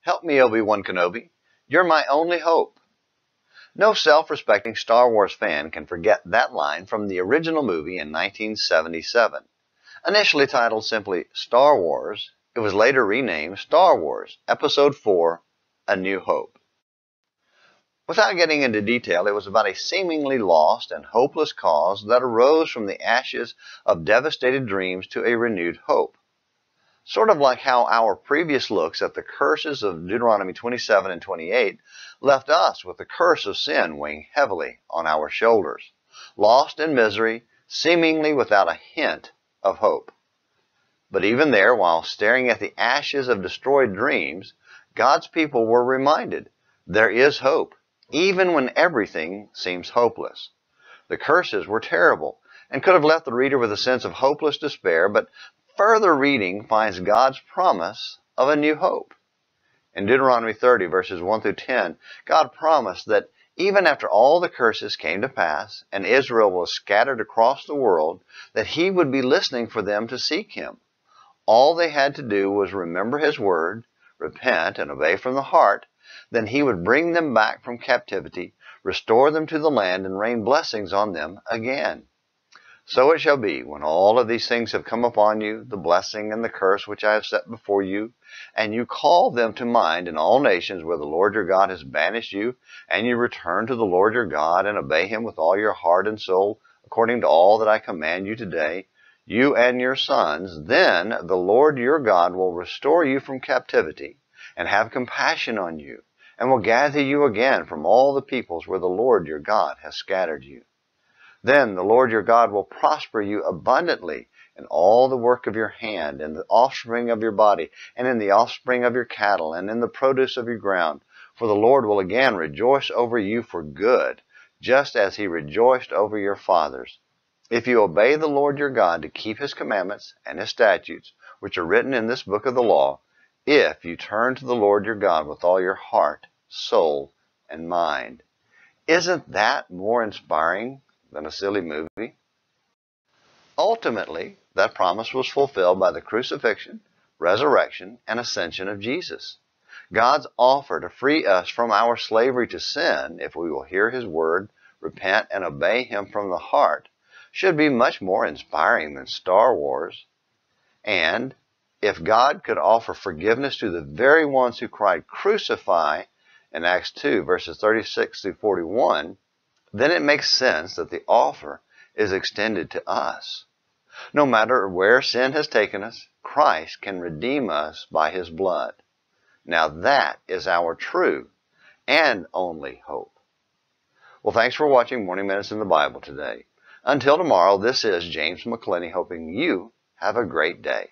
Help me, Obi-Wan Kenobi. You're my only hope. No self-respecting Star Wars fan can forget that line from the original movie in 1977. Initially titled simply Star Wars, it was later renamed Star Wars Episode 4, A New Hope. Without getting into detail, it was about a seemingly lost and hopeless cause that arose from the ashes of devastated dreams to a renewed hope. Sort of like how our previous looks at the curses of Deuteronomy 27 and 28 left us with the curse of sin weighing heavily on our shoulders, lost in misery, seemingly without a hint of hope. But even there, while staring at the ashes of destroyed dreams, God's people were reminded there is hope, even when everything seems hopeless. The curses were terrible and could have left the reader with a sense of hopeless despair, but further reading finds God's promise of a new hope. In Deuteronomy 30, verses 1 through 10, God promised that even after all the curses came to pass and Israel was scattered across the world, that He would be listening for them to seek Him. All they had to do was remember His word, repent, and obey from the heart. Then He would bring them back from captivity, restore them to the land, and rain blessings on them again. So it shall be, when all of these things have come upon you, the blessing and the curse which I have set before you, and you call them to mind in all nations where the Lord your God has banished you, and you return to the Lord your God and obey Him with all your heart and soul, according to all that I command you today, you and your sons, then the Lord your God will restore you from captivity and have compassion on you, and will gather you again from all the peoples where the Lord your God has scattered you. Then the Lord your God will prosper you abundantly in all the work of your hand, in the offspring of your body, and in the offspring of your cattle, and in the produce of your ground. For the Lord will again rejoice over you for good, just as He rejoiced over your fathers, if you obey the Lord your God to keep His commandments and His statutes, which are written in this book of the law, if you turn to the Lord your God with all your heart, soul, and mind. Isn't that more inspiring than a silly movie? Ultimately, that promise was fulfilled by the crucifixion, resurrection, and ascension of Jesus. God's offer to free us from our slavery to sin, if we will hear His word, repent, and obey Him from the heart, should be much more inspiring than Star Wars. And if God could offer forgiveness to the very ones who cried, "Crucify," in Acts 2, verses 36 through 41, then it makes sense that the offer is extended to us. No matter where sin has taken us, Christ can redeem us by His blood. Now that is our true and only hope. Well, thanks for watching Morning Minutes in the Bible today. Until tomorrow, this is James McClenny hoping you have a great day.